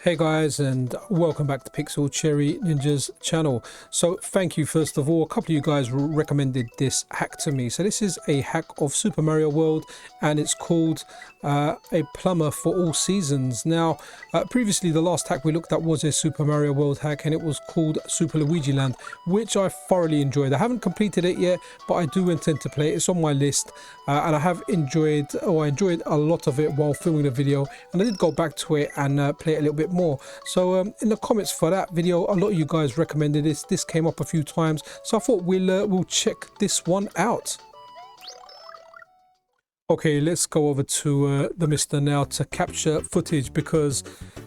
Hey guys, and welcome back to Pixel Cherry Ninja's channel. So thank you first of all. A couple of you guys recommended this hack to me. So this is a hack of Super Mario World, and it's called a Plumber for all seasons. Now previously the last hack we looked at was a Super Mario World hack, and it was called Super Luigi Land, which I thoroughly enjoyed. I haven't completed it yet, but I do intend to play it. It's on my list, and I enjoyed a lot of it while filming the video, and I did go back to it and play it a little bit more. So in the comments for that video, a lot of you guys recommended this came up a few times, so I thought we'll check this one out. Okay, let's go over to the MiSTer now to capture footage, because,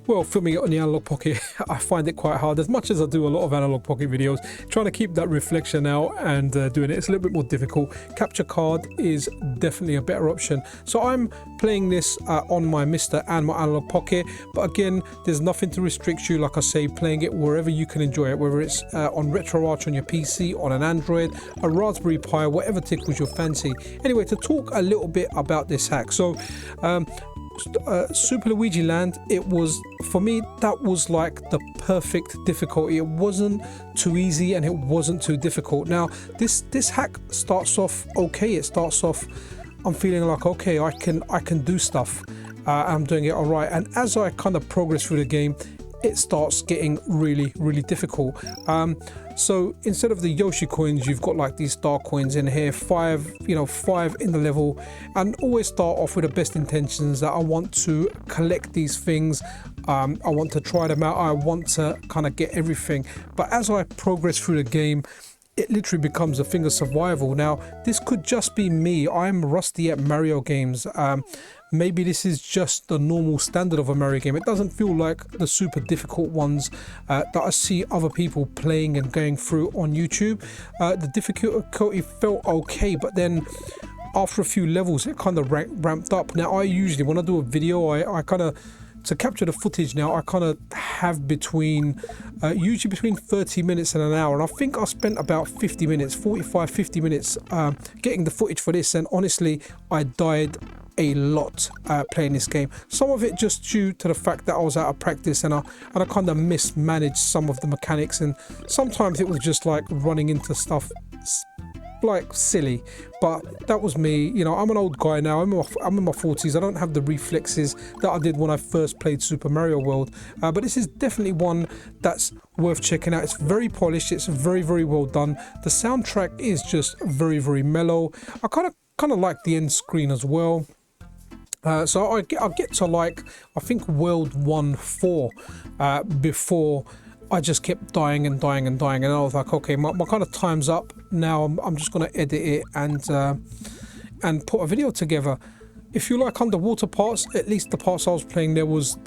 well, filming it on the Analogue Pocket, I find it quite hard. As much as I do a lot of Analogue Pocket videos, trying to keep that reflection out and doing it's a little bit more difficult. Capture card is definitely a better option. So I'm playing this on my MiSTer and my Analogue Pocket, but again, there's nothing to restrict you, like I say, playing it wherever you can enjoy it, whether it's on RetroArch on your PC, on an Android, a Raspberry Pi, whatever tickles your fancy. Anyway, to talk a little bit about this hack. So Super Luigi Land, it was, for me, that was like the perfect difficulty. It wasn't too easy and it wasn't too difficult. Now this hack starts off okay. It starts off, I'm feeling like, okay, I can do stuff. I'm doing it all right, and as I kind of progress through the game, it starts getting really difficult. So instead of the Yoshi coins, you've got like these star coins in here, five in the level, and always start off with the best intentions that I want to collect these things. I want to try them out. I want to kind of get everything. But as I progress through the game, it literally becomes a thing of survival. Now, this could just be me. I'm rusty at Mario games. Maybe this is just the normal standard of a Mario game. It doesn't feel like the super difficult ones that I see other people playing and going through on YouTube. The difficulty felt okay, but then after a few levels, it kind of ramped up. Now, I usually, when I do a video, I kind of, to capture the footage now, I kind of have usually between 30 minutes and an hour, and I think I spent about 50 minutes, 50 minutes getting the footage for this, and honestly, I died a lot playing this game. Some of it just due to the fact that I was out of practice, and I kind of mismanaged some of the mechanics, and sometimes it was just like running into stuff like silly. But that was me. You know, I'm an old guy now. I'm in my 40s. I don't have the reflexes that I did when I first played Super Mario World, but this is definitely one that's worth checking out. It's very polished. It's very well done. The soundtrack is just very mellow. I kind of like the end screen as well. So I get to, like, I think World 1-4 before I just kept dying, and I was like, okay, my kind of time's up now. I'm just going to edit it and put a video together. If you like underwater parts, at least the parts I was playing, there was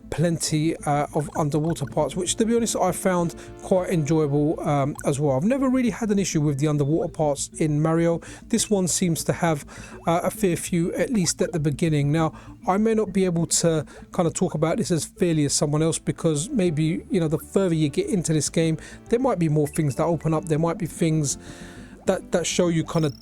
plenty of underwater parts, which, to be honest, I found quite enjoyable as well. I've never really had an issue with the underwater parts in Mario. This one seems to have a fair few, at least at the beginning. Now, I may not be able to kind of talk about this as fairly as someone else, because maybe, you know, the further you get into this game, there might be more things that open up. There might be things that show you kind of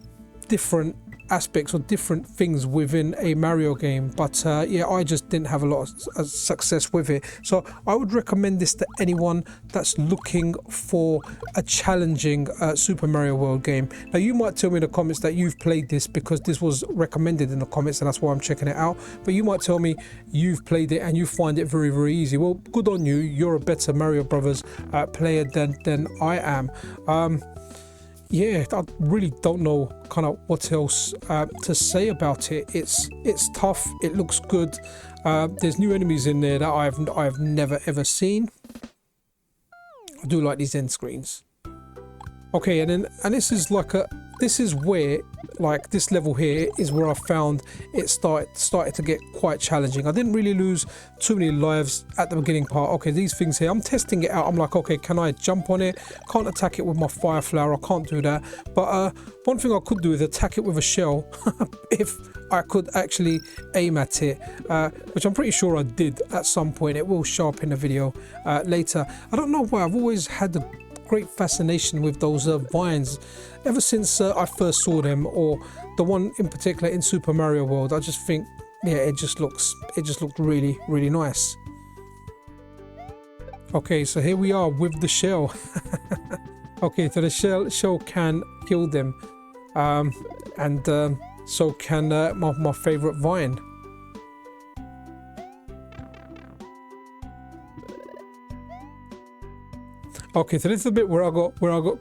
different aspects or different things within a Mario game. But yeah, I just didn't have a lot of success with it. So I would recommend this to anyone that's looking for a challenging Super Mario World game. Now, you might tell me in the comments that you've played this because this was recommended in the comments, and that's why I'm checking it out. But you might tell me you've played it and you find it very easy. Well, good on you. You're a better Mario Brothers player than I am. Yeah, I really don't know kind of what else to say about it. It's tough. It looks good. There's new enemies in there that I've never ever seen. I do like these end screens. Okay, and this is where, like, this level here is where I found it started to get quite challenging. I didn't really lose too many lives at the beginning part. Okay, these things here, I'm testing it out. I'm like, okay, can I jump on it? Can't attack it with my fire flower. I can't do that. But one thing I could do is attack it with a shell if I could actually aim at it, which I'm pretty sure I did at some point. It will show up in the video later. I don't know why I've always had the great fascination with those vines ever since I first saw them, or the one in particular in Super Mario World. I just think, yeah, it just looked really nice. Okay, so here we are with the shell. Okay, so the shell can kill them, and so can my favorite vine. Okay, so this is the bit where I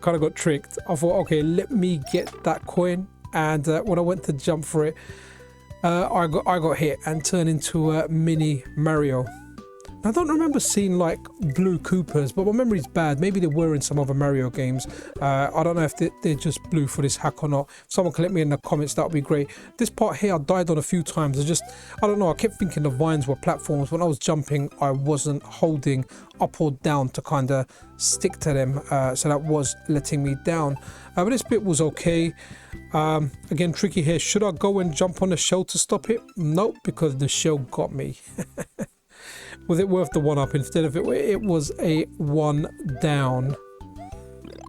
kind of got tricked. I thought, okay, let me get that coin, and when I went to jump for it, I got hit and turned into a mini Mario. I don't remember seeing like blue Koopas, but my memory's bad. Maybe they were in some other Mario games. I don't know if they're just blue for this hack or not. If someone can let me in the comments, that would be great. This part here I died on a few times. I don't know, I kept thinking the vines were platforms. When I was jumping, I wasn't holding up or down to kind of stick to them, so that was letting me down. But this bit was okay. Again, tricky here. Should I go and jump on the shell to stop it? Nope, because the shell got me. Was it worth the one up? Instead of it was a one down.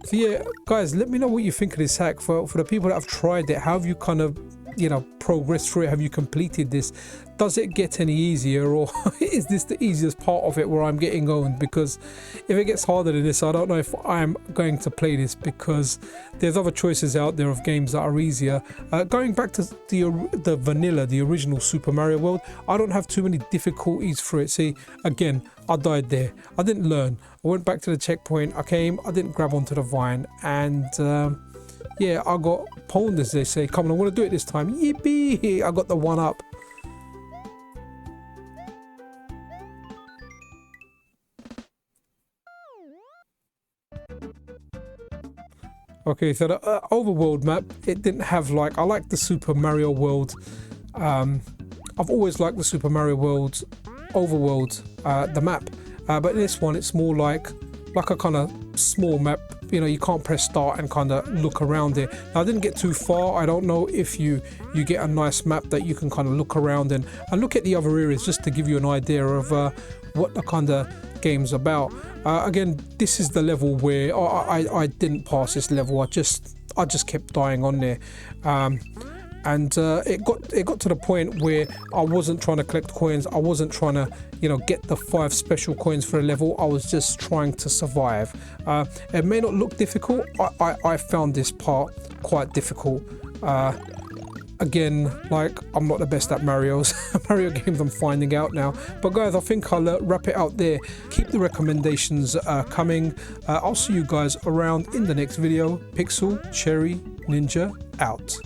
So yeah, guys, let me know what you think of this hack. For the people that have tried it, how have you kind of, you know, progressed through it? Have you completed this? Does it get any easier, or is this the easiest part of it where I'm getting owned? Because if it gets harder than this, I don't know if I'm going to play this, because there's other choices out there of games that are easier. Going back to the vanilla, the original Super Mario World, I don't have too many difficulties for it. See, again, I died there. I didn't learn. I went back to the checkpoint. I didn't grab onto the vine, and yeah, I got pwned, as they say. Come on, I want to do it this time. Yippee! I got the one up. Okay, so the overworld map, it didn't have like, I like the Super Mario World. I've always liked the Super Mario World overworld, the map. But in this one, it's more like a kind of small map. You know, you can't press start and kind of look around it. Now, I didn't get too far. I don't know if you get a nice map that you can kind of look around and look at the other areas, just to give you an idea of what the kind of game's about. Again, this is the level where I didn't pass this level. I just kept dying on there. And it got to the point where I wasn't trying to collect coins. I wasn't trying to, you know, get the 5 special coins for a level. I was just trying to survive. It may not look difficult. I found this part quite difficult. Again, like, I'm not the best at Mario games, I'm finding out now. But guys, I think I'll wrap it out there. Keep the recommendations coming. I'll see you guys around in the next video. Pixel Cherry Ninja out.